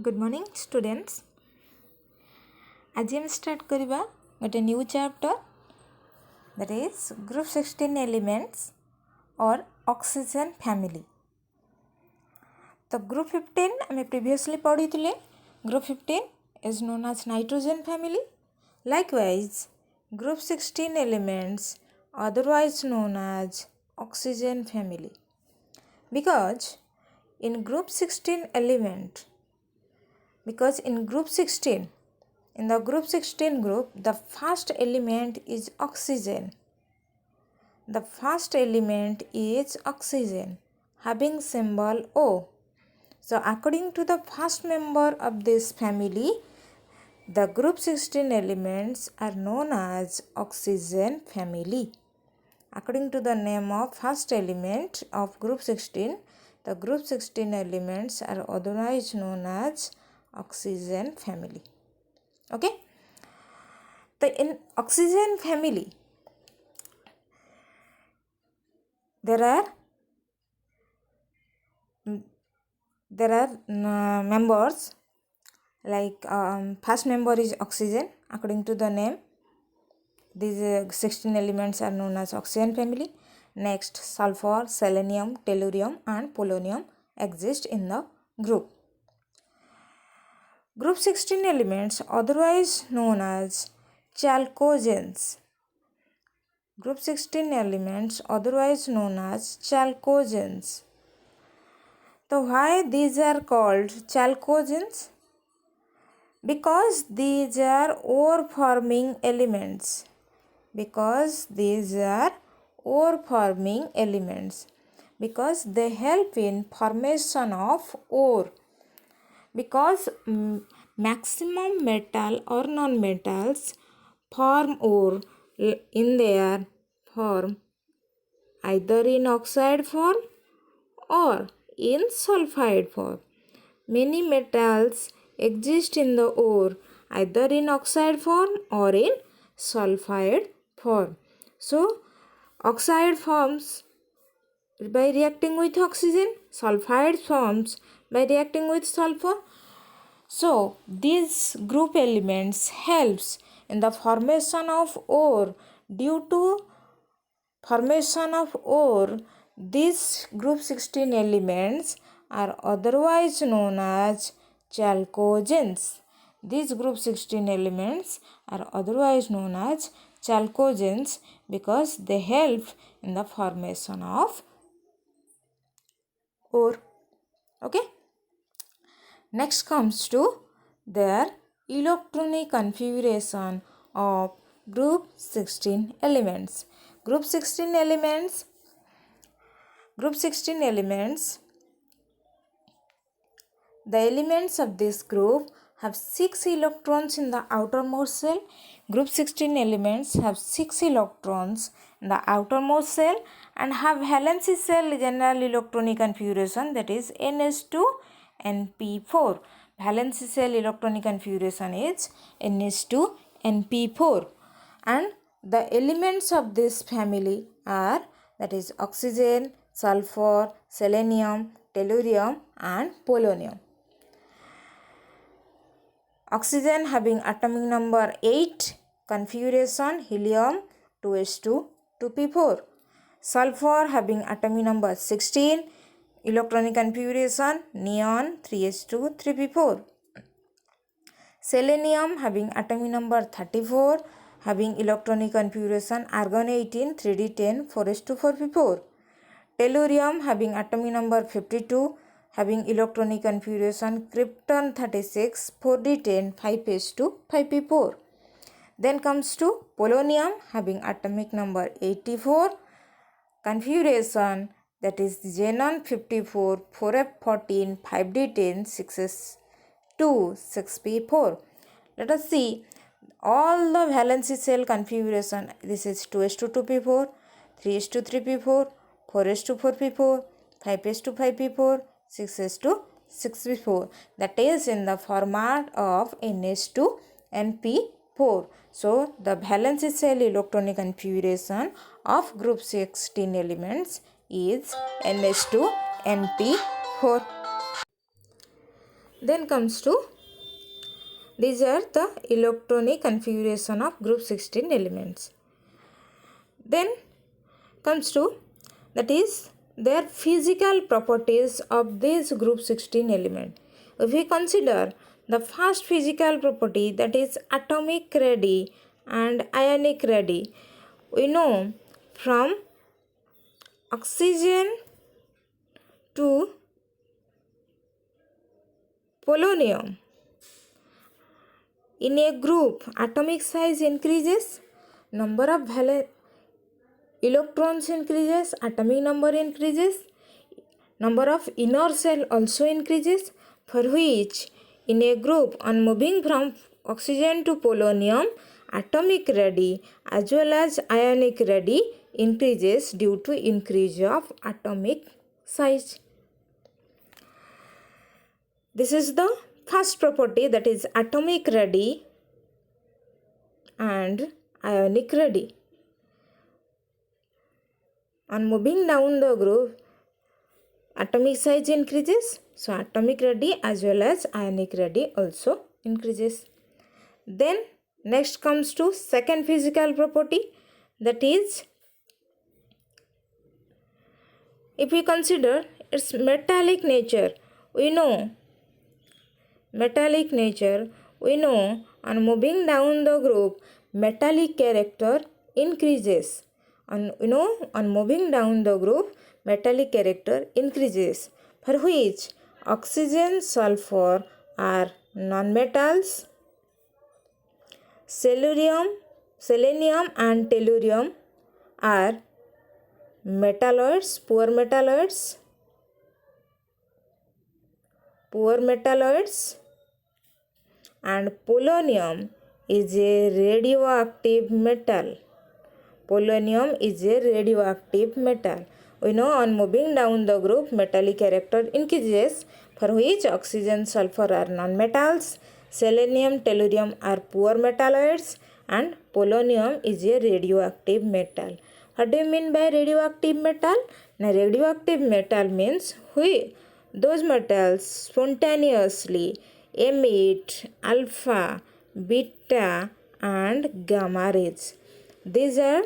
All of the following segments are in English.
Good morning students. आज हम start करवा गोटे new chapter that is group 16 elements और ऑक्सीजन फैमिली। तो ग्रुप 15 आम प्रीवियसली पढ़ी थे। Group 15 is known as nitrogen family. Likewise group 16 elements otherwise known as oxygen family, because in group 16 element because in the group 16 group, the first element is oxygen. The first element is oxygen having symbol O. So according to the first member of this family, the group 16 elements are known as oxygen family. According to the name of first element of group 16, the group 16 elements are otherwise known as oxygen family. Okay, so in oxygen family there are members like first member is oxygen. According to the name, these 16 elements are known as oxygen family. Next, sulfur, selenium, tellurium and polonium exist in the group. Group 16 elements otherwise known as chalcogens. Group 16 elements otherwise known as chalcogens. So why these are called chalcogens? Because these are ore forming elements. Because they help in formation of ore. Because maximum metal or non-metals form ore in their form, either in oxide form or in sulfide form. Many metals exist in the ore either in oxide form or in sulfide form. So oxide forms by reacting with oxygen, sulfide forms by reacting with sulfur. So these group elements helps in the formation of ore. Due to formation of ore, these group 16 elements are otherwise known as chalcogens. These group 16 elements are otherwise known as chalcogens because they help in the formation of ore. Okay. Next comes to their electronic configuration of group 16 elements. Group 16 elements, the elements of this group have 6 electrons in the outermost shell. Group 16 elements have 6 electrons in the outermost shell and have valency shell general electronic configuration, that is NH2 NP4. Valency shell electronic configuration is NH2 NP4. And the elements of this family are, that is oxygen, sulfur, selenium, tellurium and polonium. Oxygen having atomic number 8, configuration helium 2s2 2p4. Sulfur having atomic number 16, electronic configuration neon 3s2 3p4. Selenium having atomic number 34, having electronic configuration argon 18 3d10 4s2 4p4. Tellurium having atomic number 52, having electronic configuration krypton 36 4d10 5s2 5p4. Then comes to polonium having atomic number 84, configuration that is xenon 54 4f14 5d10 6s2 6p4. Let us see all the valency shell configuration. This is 2s2 2p4, 3s2 3p4, 4s2 4p4, 5s2 5p4, 6s2 6p4. That is in the format of NH2 NP4. So the valency shell electronic configuration of group 16 elements is NH2 NP4. Then comes to, these are the electronic configuration of group 16 elements. Then comes to, that is their physical properties of this group 16 element. If we consider the first physical property, that is atomic radii and ionic radii, we know from oxygen to polonium, in a group atomic size increases, number of electrons increases, atomic number increases, number of inner cell also increases, for which in a group on moving from oxygen to polonium, atomic radii as well as ionic radii increases due to increase of atomic size. This is the first property, that is atomic radii and ionic radii. On moving down the group, atomic size increases, so atomic radii as well as ionic radii also increases. Then next comes to second physical property, that is, if we consider its metallic nature, we know on moving down the group, metallic character increases. On moving down the group, metallic character increases, for which oxygen, sulfur are nonmetals, selenium and tellurium are metalloids, poor metalloids, and polonium is a radioactive metal. We know on moving down the group, metallic character increases, for which oxygen, sulfur are nonmetals, selenium, tellurium are poor metalloids, and polonium is a radioactive metal. What do you mean by radioactive metal? Now, radioactive metal means those metals spontaneously emit alpha, beta, and gamma rays. These are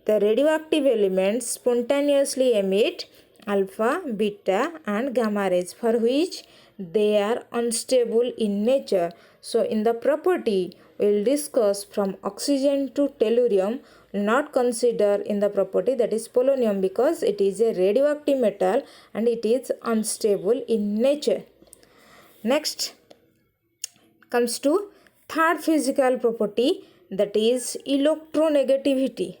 the radioactive elements spontaneously emit alpha, beta, and gamma rays, for which they are unstable in nature. So in the property we will discuss from oxygen to tellurium, not consider in the property that is polonium, because it is a radioactive metal and it is unstable in nature. Next comes to third physical property, that is electronegativity.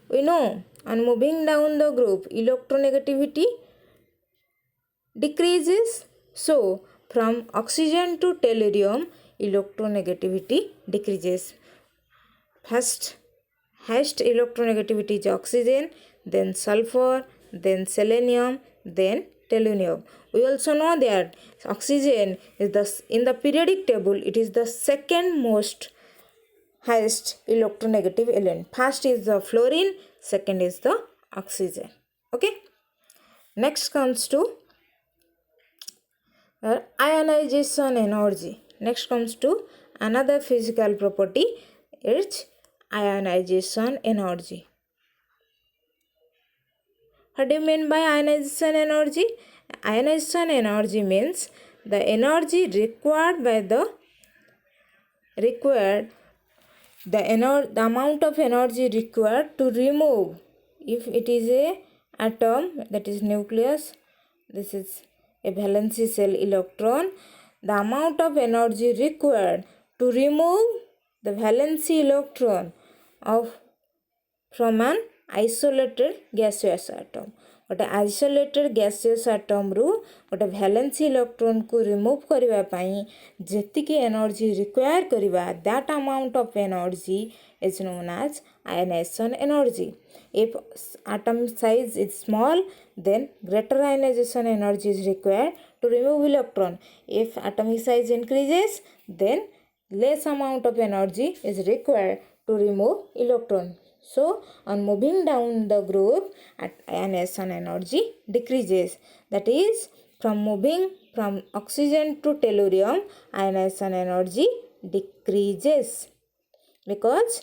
We know on moving down the group, electronegativity decreases. So from oxygen to tellurium, electronegativity decreases. First, highest electronegativity is oxygen, then sulfur, then selenium, then tellurium. We also know that oxygen is in the periodic table, it is the second most highest electronegative element. First is the fluorine, second is the oxygen. Okay. Next comes to ionization energy. Next comes to another physical property, it's ionization energy. What do you mean by ionization energy? Ionization energy means the energy required by the amount of energy required to remove, if it is a atom, that is nucleus, this is a valency shell electron, the amount of energy required to remove the valency electron from an isolated gaseous atom. गोटे isolated gaseous atom रु गोटे valency electron को remove करबा पई जेतिकी energy require करबा that amount of energy is known as ionization energy. If atom size is small, then greater ionization energy is required to remove electron. If atomic size increases, then less amount of energy is required to remove electron. So on moving down the group, ionization energy decreases. That is, from moving from oxygen to tellurium, ionization energy decreases, because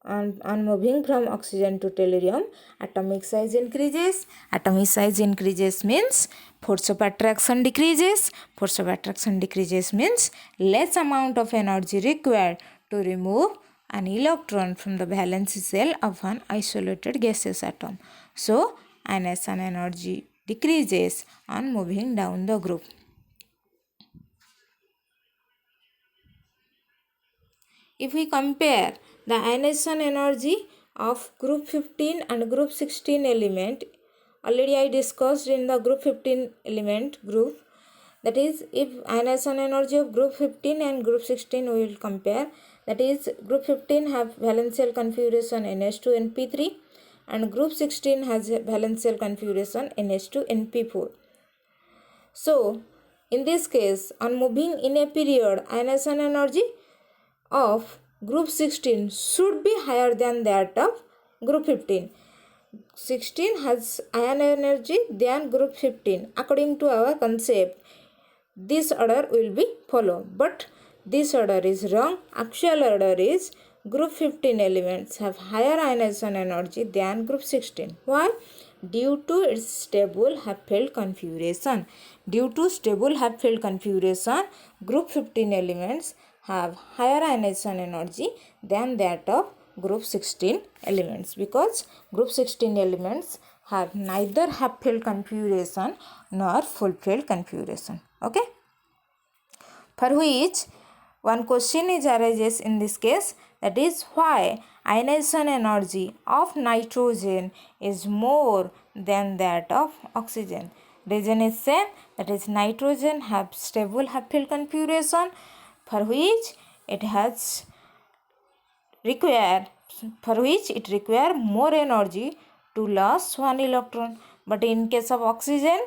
on moving from oxygen to tellurium, atomic size increases. Atomic size increases means force of attraction decreases. Force of attraction decreases means less amount of energy required to remove an electron from the valence shell of an isolated gaseous atom. So ionization energy decreases on moving down the group. If we compare the ionization energy of group 15 and group 16 element, already I discussed in the group 15 element group, that is, if ionization energy of group 15 and group 16 we will compare, that is, group 15 have valence shell configuration NH2 NP3 and group 16 has valence shell configuration NH2 NP4. So in this case, on moving in a period, ionization energy of group 16 should be higher than that of group 15. 16 has ion energy than group 15. According to our concept, this order will be followed, but this order is wrong. Actual order is group 15 elements have higher ionization energy than group 16. Why? Due to its stable half-filled configuration. Due to stable half-filled configuration, group 15 elements have higher ionization energy than that of group 16 elements, because group 16 elements have neither half-filled configuration nor full-filled configuration. Okay? For which one question is arises in this case, that is, why ionization energy of nitrogen is more than that of oxygen. Reason is same, that is, nitrogen have stable half-filled configuration, for which it require more energy to lose one electron. But in case of oxygen,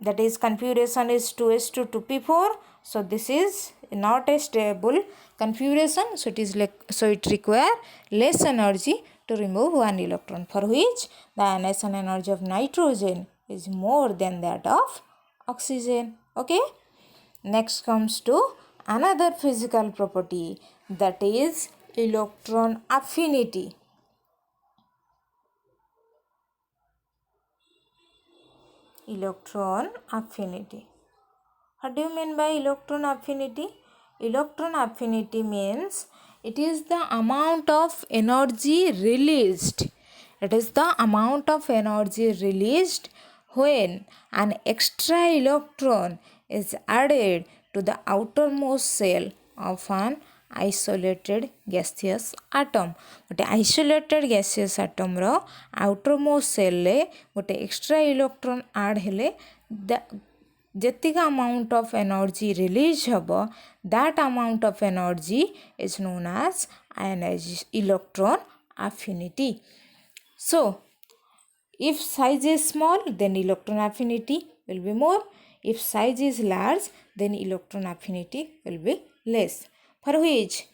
that is, configuration is 2s2 2p4, so this is not a stable configuration, so it require less energy to remove one electron, for which the ionization energy of nitrogen is more than that of oxygen. Okay, next comes to another physical property, that is electron affinity. Electron affinity. What do you mean by electron affinity? Electron affinity means it is the amount of energy released. It is the amount of energy released when an extra electron is added to the outermost shell of an isolated gaseous atom. गोटे isolated gaseous atom रो outermost shell ले गोटे extra electron add हेले जेतिका amount of energy release हबो, that amount of energy is known as ionise electron affinity. So if size is small, then electron affinity will be more. If size is large, then electron affinity will be less. For which,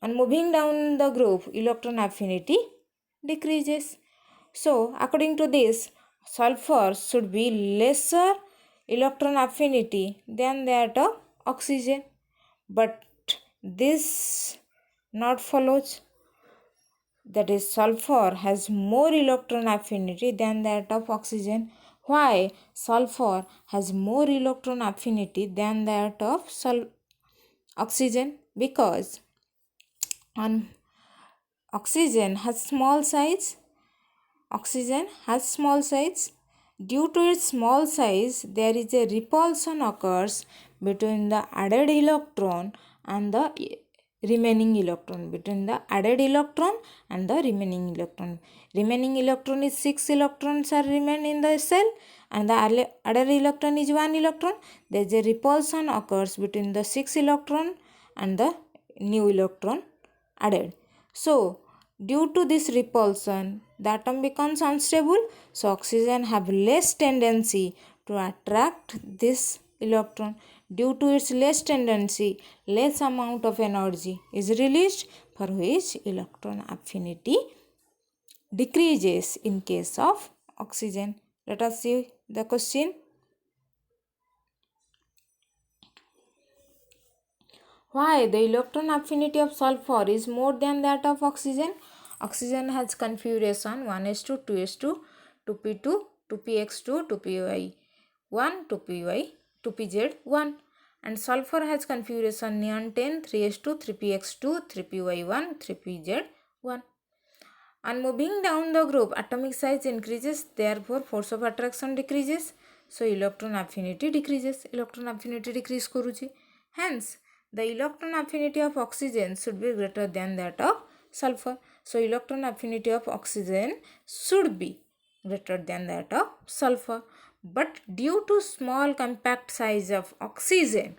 on moving down the group, electron affinity decreases. So according to this, sulfur should be lesser electron affinity than that of oxygen, but this not follows. That is, sulfur has more electron affinity than that of oxygen. Why sulfur has more electron affinity than that of oxygen? Because on oxygen has small size. Oxygen has small size. Due to its small size, there is a repulsion occurs between the added electron and the remaining electron. Between the added electron and the remaining electron. Remaining electron is 6 electrons are remain in the cell, and the added electron is 1 electron. There is a repulsion occurs between the 6 electron and the new electron added. So due to this repulsion, the atom becomes unstable. So oxygen have less tendency to attract this electron. Due to its less tendency, less amount of energy is released, for which electron affinity decreases in case of oxygen. Let us see the question. Why the electron affinity of sulfur is more than that of oxygen? Oxygen has configuration 1s2, 2s2, 2p2, 2px2, 2py1, 2py, 2pz1, and sulfur has configuration neon 10, 3s2, 3px2, 3py1, 3pz1. On moving down the group, atomic size increases, therefore force of attraction decreases. So electron affinity decreases. Electron affinity decrease karuchi. Hence, the electron affinity of oxygen should be greater than that of sulfur. So electron affinity of oxygen should be greater than that of sulfur. But due to small compact size of oxygen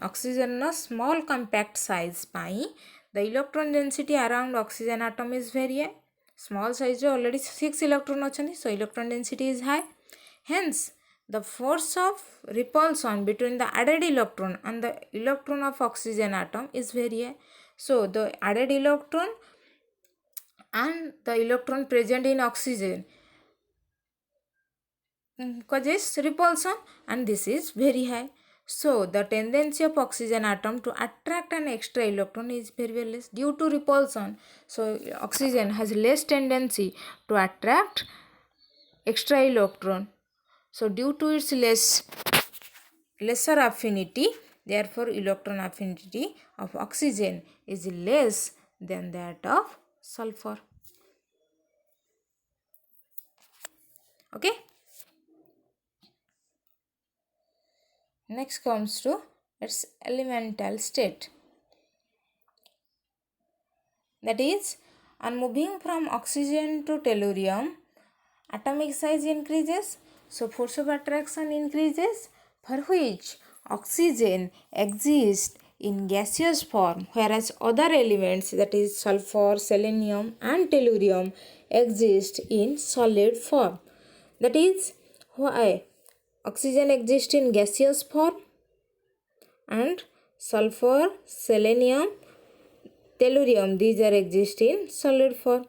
no small compact size pai, the electron density around oxygen atom is very high. Small size already 6 electron achandi, so electron density is high. Hence, the force of repulsion between the added electron and the electron of oxygen atom is very high. So, the added electron and the electron present in oxygen causes repulsion, and this is very high. So, the tendency of oxygen atom to attract an extra electron is very less due to repulsion. So, oxygen has less tendency to attract extra electron. So, due to its lesser affinity, therefore electron affinity of oxygen is less than that of sulfur. Okay. Next comes to its elemental state. That is, on moving from oxygen to tellurium, atomic size increases, so force of attraction increases, for which oxygen exists in gaseous form, whereas other elements, that is sulfur, selenium and tellurium, exist in solid form. That is why oxygen exists in gaseous form and sulfur, selenium, tellurium, these are exist in solid form.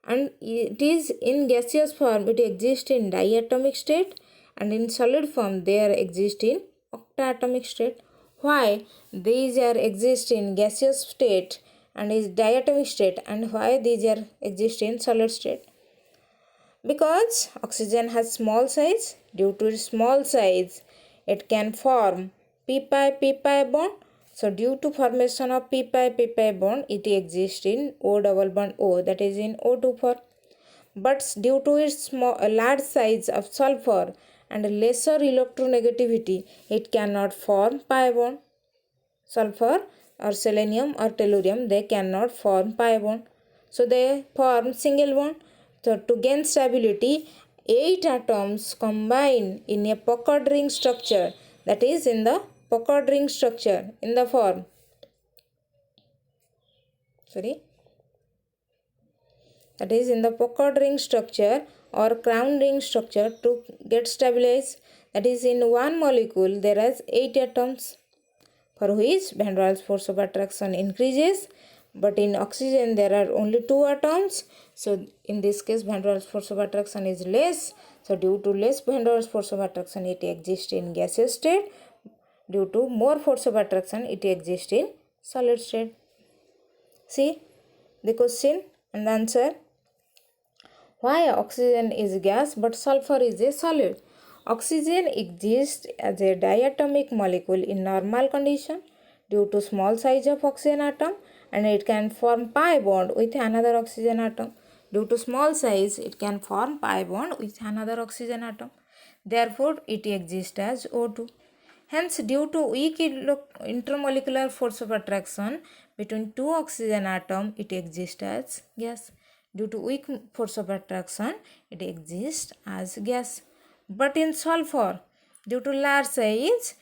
And it is in gaseous form, it exists in diatomic state, and in solid form they are exist in octatomic state. Why these are exist in gaseous state and is diatomic state, and why these are exist in solid state? Because oxygen has small size. Due to its small size, it can form p-pi bond. So due to formation of p-pi bond, it exists in O double bond O, that is in O2 form. But due to its large size of sulfur and lesser electronegativity, it cannot form pi bond. Sulfur or selenium or tellurium, they cannot form pi bond. So they form single bond. So to gain stability, 8 atoms combine in a puckered ring structure, that is in the puckered ring structure in the form. That is in the puckered ring structure or crown ring structure to get stabilized. That is in one molecule there is 8 atoms, for which van der Waals force of attraction increases. But in oxygen there are only 2 atoms. So in this case van der Waals force of attraction is less. So due to less van der Waals force of attraction, it exists in gaseous state. Due to more force of attraction, it exists in solid state. See the question and answer. Why oxygen is a gas but sulfur is a solid? Oxygen exists as a diatomic molecule in normal condition due to small size of oxygen atom, and it can form pi bond with another oxygen atom. Due to small size, it can form pi bond with another oxygen atom. Therefore, it exists as O2. Hence, due to weak intermolecular force of attraction between two oxygen atoms, it exists as gas. Due to weak force of attraction, it exists as gas. But in sulfur, due to large size,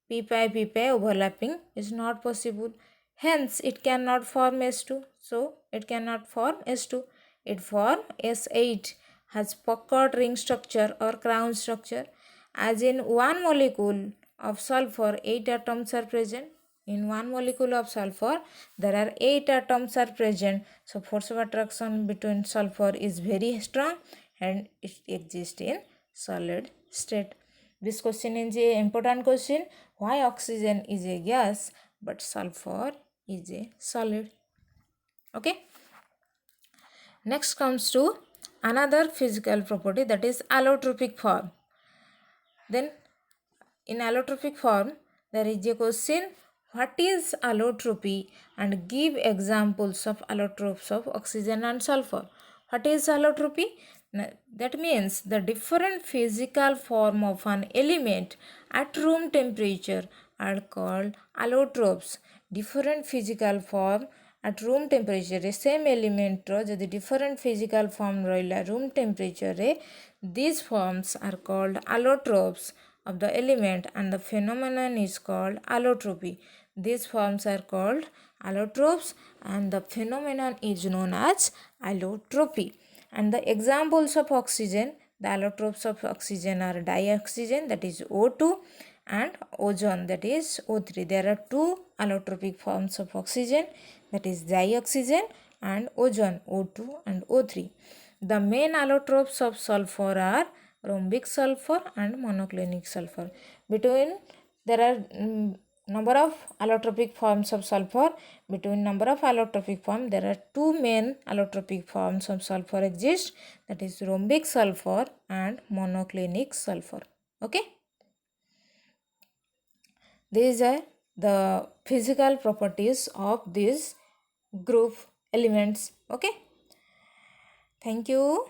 p-pi overlapping is not possible. Hence, it cannot form S2. So, it cannot form S2. It forms S8, has puckered ring structure or crown structure. As in one molecule of sulfur, 8 atoms are present. in one molecule of sulfur there are 8 atoms are present. So force of attraction between sulfur is very strong and it exists in solid state. This question is a important question. Why oxygen is a gas but sulfur is a solid? Okay. Next comes to another physical property, that is allotropic form. Then in allotropic form there is a question, what is allotropy, and give examples of allotropes of oxygen and sulfur. What is allotropy? That means the different physical form of an element at room temperature are called allotropes. Different physical form at room temperature same element ro jodi different physical form roila room temperature re, these forms are called allotropes of the element and the phenomenon is called allotropy. These forms are called allotropes and the phenomenon is known as allotropy. And the examples of oxygen, the allotropes of oxygen are dioxygen, that is O2, and ozone, that is O3. There are two allotropic forms of oxygen, that is dioxygen and ozone, O2 and O3. The main allotropes of sulfur are rhombic sulfur and monoclinic sulfur. Between there are number of allotropic forms of sulfur. Between number of allotropic forms there are two main allotropic forms of sulfur exist, that is rhombic sulfur and monoclinic sulfur. Okay. These are the physical properties of these group elements. Okay. Thank you.